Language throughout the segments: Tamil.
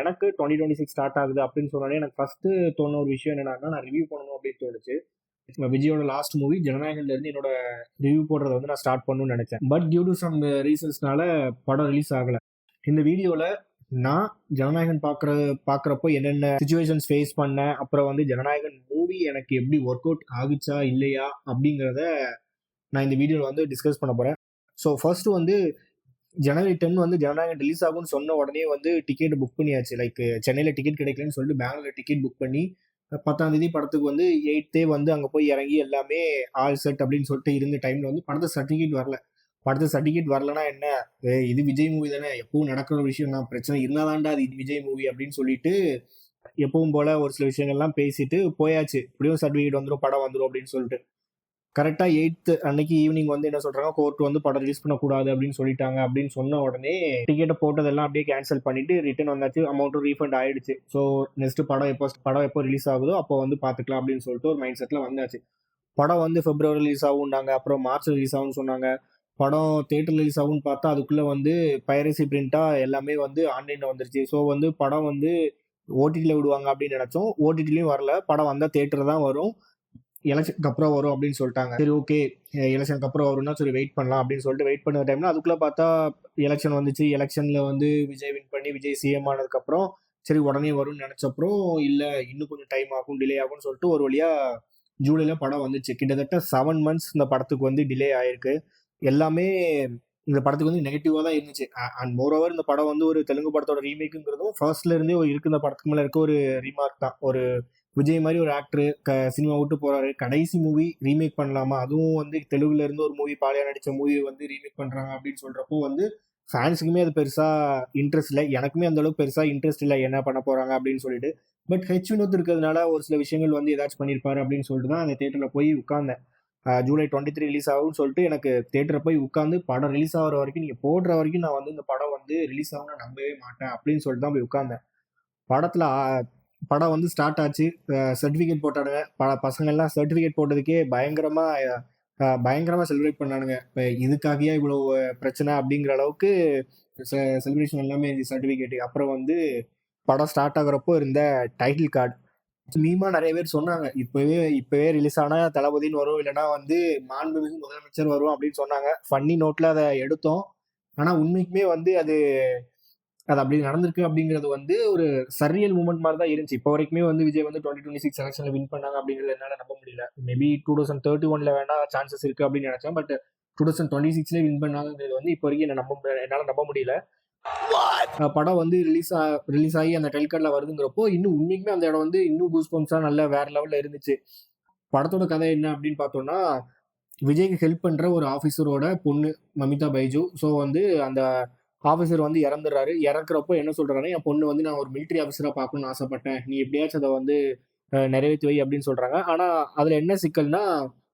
எனக்கு 2026 ஸ்டார்ட் ஆகுது அப்படின்னு சொன்னோடனே எனக்கு ஃபர்ஸ்ட் தோணுன ஒரு விஷயம் என்னன்னா, நான் ரிவ்யூ பண்ணணும் அப்படின்னு தோணுச்சு. விஜயோட லாஸ்ட் மூவி ஜனநாயகன்ல இருந்து என்னோட ரிவ்யூ போடுறத வந்து நான் ஸ்டார்ட் பண்ணணும்னு நினைச்சேன். பட் டியூ டு சம் ரீசன்ஸ்னால படம் ரிலீஸ் ஆகல. இந்த வீடியோல நான் ஜனநாயகன் பாக்குறப்போ என்னென்ன சுச்சுவேஷன்ஸ் ஃபேஸ் பண்ணேன், அப்புறம் வந்து ஜனநாயகன் மூவி எனக்கு எப்படி ஒர்க் அவுட் ஆகுச்சா இல்லையா அப்படிங்கிறத நான் இந்த வீடியோவில் வந்து டிஸ்கஸ் பண்ண போறேன். ஸோ ஃபர்ஸ்ட் வந்து ஜனவரி 10 வந்து ஜனநாயகன் ரிலீஸ் ஆகும்னு சொன்ன உடனே வந்து டிக்கெட் புக் பண்ணியாச்சு. லைக் சென்னையில் டிக்கெட் கிடைக்கலன்னு சொல்லிட்டு பெங்களூர்ல டிக்கெட் புக் பண்ணி 10ஆம் தேதி படத்துக்கு வந்து 8th வந்து அங்கே போய் இறங்கி எல்லாமே ஆல் செட் அப்படின்னு சொல்லிட்டு இருந்த டைம்ல வந்து படத்து சர்டிஃபிகேட் வரல. படத்து சர்டிஃபிகேட் வரலன்னா என்ன, இது விஜய் மூவி தானே, எப்பவும் நடக்கிற விஷயம் தான், பிரச்சனை இருந்தாதான்டா அது இது விஜய் மூவி அப்படின்னு சொல்லிட்டு எப்பவும் போல ஒரு சில விஷயங்கள்லாம் பேசிட்டு போயாச்சு. இப்படியும் சர்டிஃபிகேட் வந்துடும், படம் வந்துடும் அப்படின்னு சொல்லிட்டு. கரெக்டா 8th அன்னைக்கு ஈவினிங் வந்து என்ன சொல்றாங்க, கோர்ட் வந்து படம் ரிலீஸ் பண்ணக்கூடாது அப்படின்னு சொல்லிட்டாங்க. அப்படின்னு சொன்ன உடனே டிக்கெட்டை போட்டதெல்லாம் அப்படியே கேன்சல் பண்ணிட்டு ரிட்டர்ன் வந்தாச்சு. அமௌண்ட்டும் ரீஃபண்ட் ஆயிடுச்சு. ஸோ நெக்ஸ்ட் படம் எப்போ ரிலீஸ் ஆகுதோ அப்போ வந்து பார்த்துக்கலாம் அப்படின்னு சொல்லிட்டு ஒரு மைண்ட் செட்ல வந்தாச்சு. படம் வந்து பிப்ரவரி ரிலீஸ் ஆகும்னாங்க, அப்புறம் மார்ச் ரிலீஸ் ஆகும்னு சொன்னாங்க. படம் தியேட்டர் ரிலீஸ் ஆகும்னு பார்த்தா அதுக்குள்ள வந்து பைரசி பிரிண்டா எல்லாமே வந்து ஆன்லைன்ல வந்துருச்சு. ஸோ வந்து படம் வந்து ஓடிடியில் விடுவாங்க அப்படின்னு நினைச்சோம். ஓடிடிலையும் வரல. படம் வந்தா தியேட்டர் தான் வரும், எலெக்ஷனுக்கு அப்புறம் வரும் அப்படின்னு சொல்லிட்டாங்க. சரி, ஓகே, எலெக்ஷனுக்கு அப்புறம் வரும்னா சரி வெயிட் பண்ணலாம் அப்படின்னு சொல்லிட்டு வெயிட் பண்ண டைம்ல அதுக்குள்ள பார்த்தா எலெக்ஷன் வந்துச்சு. எலெக்ஷன்ல வந்து விஜய் வின் பண்ணி விஜய் சிஎம் ஆனதுக்கு அப்புறம் சரி உடனே வரும்னு நினைச்சப்பறம் இல்ல, இன்னும் கொஞ்சம் டைம் ஆகும், டிலே ஆகும்னு சொல்லிட்டு ஒரு வழியா ஜூலைல படம் வந்துச்சு. கிட்டத்தட்ட 7 months இந்த படத்துக்கு வந்து டிலே ஆயிருக்கு. எல்லாமே இந்த படத்துக்கு வந்து நெகட்டிவா தான் இருந்துச்சு. அண்ட் மோர் ஓவர் இந்த படம் வந்து ஒரு தெலுங்கு படத்தோட ரீமேக்குங்கிறதும் ஃபர்ஸ்ட்ல இருந்தே இருக்கு. இந்த படத்துக்கு மேல இருக்க ஒரு ரீமார்க் தான். ஒரு விஜய் மாதிரி ஒரு ஆக்டர் சினிமா விட்டு போறாரு, கடைசி மூவி ரீமேக் பண்ணலாமா, அதுவும் வந்து தெலுங்குல இருந்து ஒரு மூவி பாலியா நடிச்ச மூவி வந்து ரீமேக் பண்றாங்க அப்படின்னு சொல்றப்போ வந்து ஃபேன்ஸுக்குமே அது பெருசா இன்ட்ரெஸ்ட் இல்லை, எனக்குமே அந்த அளவுக்கு பெருசா இன்ட்ரெஸ்ட் இல்லை என்ன பண்ண போறாங்க அப்படின்னு சொல்லிட்டு. பட் வினோத் இருக்கிறதுனால ஒரு சில விஷயங்கள் வந்து ஏதாச்சும் பண்ணியிருப்பாரு அப்படின்னு சொல்லிட்டு தான் அந்த தியேட்டர்ல போய் உட்கார்ந்தேன். ஜூலை 23 ரிலீஸ் ஆகும்னு சொல்லிட்டு எனக்கு தியேட்டரை போய் உட்காந்து படம் ரிலீஸ் ஆகிற வரைக்கும், நீங்க போடுற வரைக்கும் நான் வந்து இந்த படம் வந்து ரிலீஸ் ஆகும்னு நம்பவே மாட்டேன் அப்படின்னு சொல்லிட்டு தான் போய் உட்கார்ந்தேன். படம் வந்து ஸ்டார்ட் ஆச்சு. சர்டிஃபிகேட் போட்டானுங்க. பசங்க எல்லாம் சர்டிஃபிகேட் போட்டதுக்கே பயங்கரமா செலிப்ரேட் பண்ணானுங்க. இதுக்காகவே இவ்வளவு பிரச்சனை அப்படிங்கிற அளவுக்கு செலிப்ரேஷன் எல்லாமே சர்டிஃபிகேட். அப்புறம் வந்து படம் ஸ்டார்ட் ஆகுறப்போ இருந்த டைட்டில் கார்டு மீமா நிறைய பேர் சொன்னாங்க, இப்பவே ரிலீஸ் ஆனா தளபதின்னு வரும், இல்லைன்னா வந்து மாண்புமிகு முதலமைச்சர் வரும் அப்படின்னு சொன்னாங்க. ஃபன்னி நோட்ல அதை எடுத்தோம். ஆனா உண்மைக்குமே வந்து அது அப்படி நடந்திருக்கு அப்படிங்கிறது வந்து ஒரு சர்ரியல் மூமெண்ட் மாதிரி தான் இருந்துச்சு. இப்போ வரைக்குமே வந்து விஜய் வந்து 2026 எலெக்ஷன்ல வின் பண்ணாங்க அப்படிங்கிறது என்னால நம்ப முடியல. மேபி 2031 வேணா சான்சஸ் இருக்கு அப்படின்னு நினைச்சேன். பட் 2026 வின் பண்ணாங்கிறது வந்து இப்போ வரைக்கும் என்னால நம்ப முடியல. படம் வந்து ரிலீஸ் ஆகி அந்த டைல் கார்ட்ல வருதுங்கிறப்போ இன்னும் உண்மைக்குமே அந்த இடம் வந்து இன்னும் கூஸ் பம்ப்ஸா நல்ல வேற லெவல்ல இருந்துச்சு. படத்தோட கதை என்ன அப்படின்னு பார்த்தோம்னா, விஜய்க்கு ஹெல்ப் பண்ற ஒரு ஆபீசரோட பொண்ணு மமிதா பைஜு. ஸோ வந்து அந்த ஆபீசர் வந்து இறந்துடுறாரு. இறக்குறப்போ என்ன சொல்றாரு, என் பொண்ணு வந்து நான் ஒரு மிலிட்டரி ஆபீசரா பார்க்கணும்னு ஆசைப்பட்டேன், நீ எப்படியாச்சும் அதை வந்து நிறைவேற்றி வை அப்படின்னு சொல்றாங்க. ஆனா அதுல என்ன சிக்கல்னா,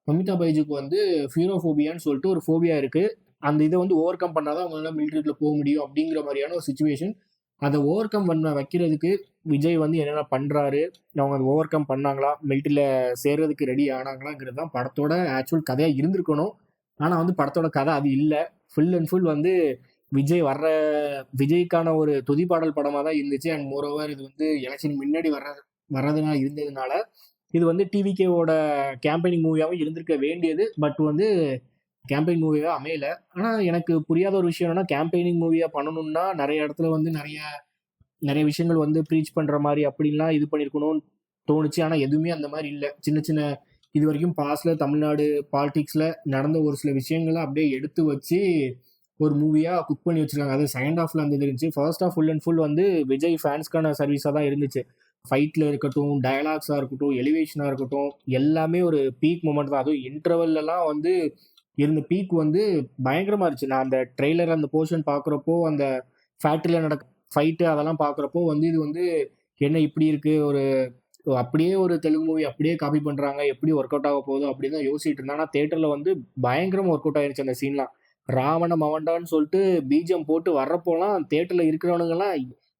மமிதா பைஜுக்கு வந்து ஃபியூரோஃபோபியான்னு சொல்லிட்டு ஒரு ஃபோபியா இருக்கு. அந்த இதை வந்து ஓவர் கம் பண்ணாதான் அவங்களால மிலிட்டரிக்குள்ள போக முடியும் அப்படிங்கிற மாதிரியான ஒரு சுச்சுவேஷன். அதை ஓவர் கம் பண்ண வைக்கிறதுக்கு விஜய் வந்து என்னென்ன பண்றாரு, அவங்க அதை ஓவர் கம் பண்ணாங்களா, மிலிட்டரியில சேர்றதுக்கு ரெடி ஆனாங்களாங்கிறது தான் படத்தோட ஆக்சுவல் கதையா இருந்திருக்கணும். ஆனா வந்து படத்தோட கதை அது இல்லை. ஃபுல் அண்ட் ஃபுல் வந்து விஜய்க்கான ஒரு துதிப்பாடல் படமா தான் இருந்துச்சு. அண்ட் மோர் ஓவர் இது வந்து எலெக்ஷன் முன்னாடி வர்றதுனால இருந்ததுனால இது வந்து டிவிகேவோட கேம்பெயினிங் மூவியாகவும் இருந்திருக்க வேண்டியது. பட் வந்து கேம்பெயின் மூவியா அமையல. ஆனா எனக்கு புரியாத ஒரு விஷயம் என்னன்னா, கேம்பெயினிங் மூவியா பண்ணணும்னா நிறைய இடத்துல வந்து நிறைய விஷயங்கள் வந்து ப்ரீச் பண்ற மாதிரி அப்படின்லாம் இது பண்ணிருக்கணும்னு தோணுச்சு. ஆனா எதுவுமே அந்த மாதிரி இல்லை. சின்ன சின்ன இது வரைக்கும் பாஸ்ட்ல தமிழ்நாடு பாலிடிக்ஸ்ல நடந்த ஒரு சில விஷயங்களை அப்படியே எடுத்து வச்சு ஒரு மூவியா குக் பண்ணி வச்சிருக்காங்க. அது செகண்ட் ஹாஃப்ல அந்த இருந்துச்சு. First half full and full வந்து விஜய் ஃபேன்ஸ்க்கான சர்வீஸா தான் இருந்துச்சு. ஃபைட்ல இருக்கட்டும், டயலாக்ஸா இருக்கட்டும், எலிவேஷனா இருக்கட்டும், எல்லாமே ஒரு பீக் மூமெண்ட் தான். அதுவும் இன்டர்வல்லாம் வந்து இருந்த பீக் வந்து பயங்கரமா இருந்துச்சு. நான் அந்த ட்ரெய்லர் அந்த போர்ஷன் பாக்குறப்போ, அந்த ஃபேக்டரியில நடக்க ஃபைட்டு அதெல்லாம் பாக்குறப்போ வந்து இது வந்து என்ன இப்படி இருக்கு, அப்படியே ஒரு தெலுங்கு மூவி அப்படியே காப்பி பண்றாங்க, எப்படி ஒர்க் அவுட் ஆக போகுது அப்படின்னு தான் யோசிச்சுட்டு இருந்தேன். ஆனா தியேட்டர்ல வந்து பயங்கரமா ஒர்க் அவுட் ஆயிருச்சு அந்த சீன்லாம். ராவண மவண்டான்னு சொல்லிட்டு பிஜிஎம் போட்டு வர்றப்போலாம் தியேட்டர்ல இருக்கிறவனுங்க எல்லாம்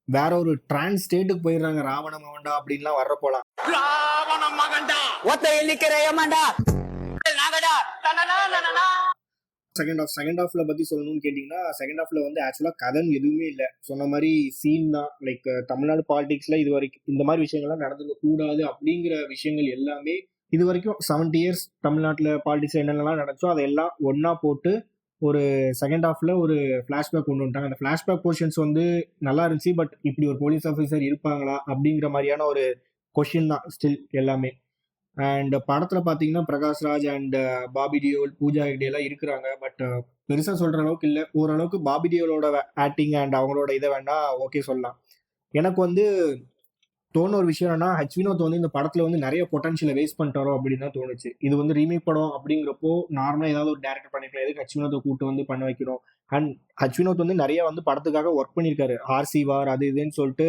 வேற ஒரு டிரான்ஸ் ஸ்டேட்டுக்கு போயிடுறாங்க. ராவண மவண்டா அப்படின்லாம் வர்றப்போலாம் ராவண மகண்டா ஒத்த எண்ணிக்கிற ஏமாண்டா செகண்ட் ஹாஃப்ல பத்தி சொல்லணும்னு கேட்டிங்கன்னா, செகண்ட் ஹாஃப்ல வந்து ஆக்சுவலா கதைன்னு எதுவுமே இல்ல. சொன்ன மாரி சீன் தான். லைக் தமிழ்நாடு பாலிடிக்ஸ்ல இதுவரைக்கும் இந்த மாரி விஷயங்கள்லாம் நடந்துக்க கூடாது அப்படிங்கிற விஷயங்கள் எல்லாமே இதுவரைக்கும் 70 இயர்ஸ் தமிழ்நாட்டுல பாலிடிக்ஸ்ல என்னென்னலாம் நடந்துச்சோ அதெல்லாம் ஒண்ணா போட்டு ஒரு செகண்ட் ஹாஃப்ல ஒரு ஃபிளாஷ்பேக் கொண்டு வந்துட்டாங்க. அந்த ஃபிளாஷ்பேக் போர்ஷன்ஸ் வந்து நல்லா இருந்துச்சு. பட் இப்படி ஒரு போலீஸ் ஆஃபீசர் இருப்பாங்களா? அப்படிங்கிற மாரியான ஒரு கொஸ்டின் தான் ஸ்டில் எல்லாமே. அண்ட் படத்துல பாத்தீங்கன்னா பிரகாஷ் ராஜ் அண்ட் பாபி டியோல், பூஜா ஹெக்டே எல்லாம் இருக்கிறாங்க. பட் பெருசா சொல்ற அளவுக்கு இல்ல. ஓரளவுக்கு பாபி டியோலோட ஆக்டிங் அண்ட் அவங்களோட இதை வேணா ஓகே சொல்லலாம். எனக்கு வந்து தோணுன ஒரு விஷயம் என்னன்னா, வினோத் வந்து இந்த படத்துல வந்து நிறைய பொட்டன்ஷியலை வேஸ்ட் பண்ணிட்டாரோ அப்படின்னு தான் தோணுச்சு. இது வந்து ரீமேக் படம் அப்படிங்கிறப்போ நார்மலா ஏதாவது ஒரு டேரக்டர் பண்ணிருக்கலாம். எதுக்கு வினோத்தை கூட்டு வந்து பண்ண வைக்கணும்? அண்ட் வினோத் வந்து நிறைய வந்து படத்துக்காக ஒர்க் பண்ணியிருக்காரு. ஆர்சி வார் அது இதுன்னு சொல்லிட்டு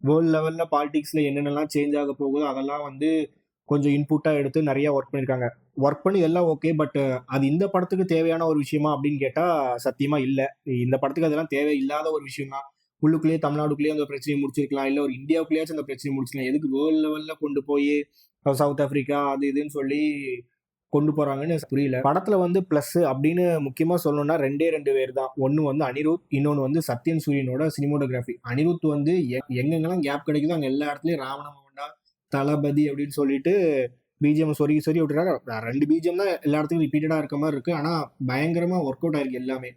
வேர்ல்ட் லெவல்ல பாலிடிக்ஸ்ல என்னென்னலாம் சேஞ்ச் ஆக போகுதோ அதெல்லாம் வந்து கொஞ்சம் இன்புட்டா எடுத்து நிறைய ஒர்க் பண்ணியிருக்காங்க. ஒர்க் பண்ணி எல்லாம் ஓகே. பட் அது இந்த படத்துக்கு தேவையான ஒரு விஷயமா அப்படின்னு கேட்டா சத்தியமா இல்ல. இந்த படத்துக்கு அதெல்லாம் தேவை இல்லாத ஒரு விஷயம் தான். உள்ளுக்குள்ளேயே தமிழ்நாடுக்குள்ளேயே அந்த பிரச்சனையை முடிச்சிருக்கலாம். இல்ல ஒரு இந்தியாவுக்குள்ளேயாச்சும் அந்த பிரச்சனையை முடிச்சிருக்கலாம். எதுக்கு வேர்ல்ட் லெவல்ல கொண்டு போய் சவுத் ஆப்பிரிக்கா அது இதுன்னு சொல்லி கொண்டு போறாங்கன்னு புரியல. படத்துல வந்து பிளஸ் அப்படின்னு முக்கியமா சொல்லணும்னா ரெண்டு பேர் தான். ஒன்னு வந்து அனிருத், இன்னொன்னு வந்து சத்யன் சூரியனோட சினிமோட்டோகிராஃபி. அனிருத் வந்து எங்கெங்கெல்லாம் கேப் கிடைக்குதோ அங்க எல்லா இடத்துலயும் ராவணமோண்டா, தளபதி அப்படின்னு சொல்லிட்டு பிஜிஎம் சொருகி சொருகி விட்டுறாங்க. ரெண்டு பிஜிஎம் தான் எல்லா இடத்துக்கும் ரிப்பீட்டடா இருக்க மாதிரி இருக்கு. ஆனா பயங்கரமா ஒர்க் அவுட் ஆயிருக்கு எல்லாமே.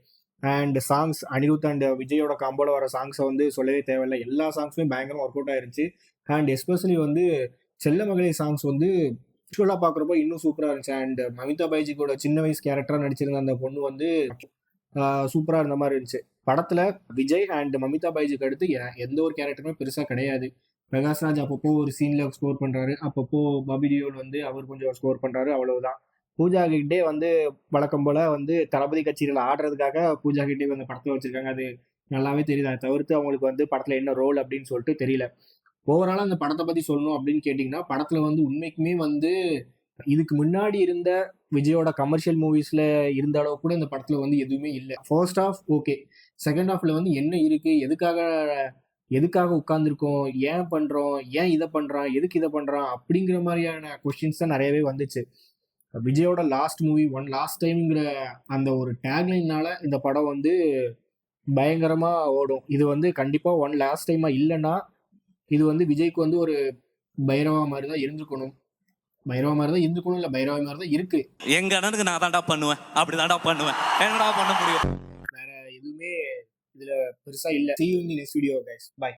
அண்ட் சாங்ஸ் அனிருத் அண்ட் விஜயோட காம்போல வர சாங்ஸை வந்து சொல்லவே தேவையில்லை. எல்லா சாங்ஸுமே பயங்கரமா ஒர்க் அவுட் ஆயிருச்சு. அண்ட் எஸ்பெஷலி வந்து செல்ல மகளே சாங்ஸ் வந்து விஷுவலா பாக்குறப்போ இன்னும் சூப்பரா இருந்துச்சு. அண்ட் மமிதா பைஜிக்கோட சின்ன வயசு கேரக்டரா நடிச்சிருந்த அந்த பொண்ணு வந்து சூப்பரா இருந்த மாதிரி இருந்துச்சு. படத்துல விஜய் அண்ட் மமிதா பைஜிக்கு அடுத்து எந்த ஒரு கேரக்டருமே பெருசா கிடையாது. பிரகாஷ்ராஜ் அப்பப்போ ஒரு சீன்ல ஸ்கோர் பண்றாரு, அப்பப்போ பாபி டியோல் வந்து அவர் கொஞ்சம் ஸ்கோர் பண்றாரு, அவ்வளவுதான். பூஜா ஹெக்டே வந்து வழக்கம் போல வந்து தளபதி கட்சியில ஆடுறதுக்காக பூஜா ஹெக்டே வந்து படத்துல வச்சிருக்காங்க. அது நல்லாவே தெரியுது. அதை தவிர்த்து அவங்களுக்கு வந்து படத்துல என்ன ரோல் அப்படின்னு சொல்லிட்டு தெரியல. ஓவராலா அந்த படத்தை பத்தி சொல்லணும் அப்படின்னு கேட்டீங்கன்னா, படத்துல வந்து உண்மைக்குமே வந்து இதுக்கு முன்னாடி இருந்த விஜயோட கமர்ஷியல் மூவிஸ்ல இருந்த அளவு கூட இந்த படத்துல வந்து எதுவுமே இல்லை. First half okay. செகண்ட் ஹாஃப்ல வந்து என்ன இருக்கு, எதுக்காக உட்கார்ந்துருக்கோம், ஏன் பண்றோம், ஏன் இதை பண்றான், எதுக்கு இதை பண்றான் அப்படிங்கிற மாதிரியான கொஸ்டின்ஸ் தான் நிறையவே வந்துச்சு. விஜயோட லாஸ்ட் மூவி ஒன் லாஸ்ட் டைம்ங்கிற அந்த ஒரு டேக்லைன்னால இந்த படம் வந்து பயங்கரமா ஓடும். இது வந்து கண்டிப்பா ஒன் லாஸ்ட் டைமா இல்லைன்னா இது வந்து விஜய்க்கு வந்து ஒரு பைரவா மாதிரி தான் இருந்துக்கணும். பைரவா மாதிரி தான் இருந்துக்கணும், இல்ல பைரவா மாதிரி தான் இருக்கு. எங்க அண்ணனுக்கு நான் தான்டா பண்ணுவேன், அப்படிதான்டா பண்ணுவேன். என்னடா பண்ண முடியும்? வேற எதுவுமே இதுல பெருசா இல்ல. See you in the next video guys. Bye.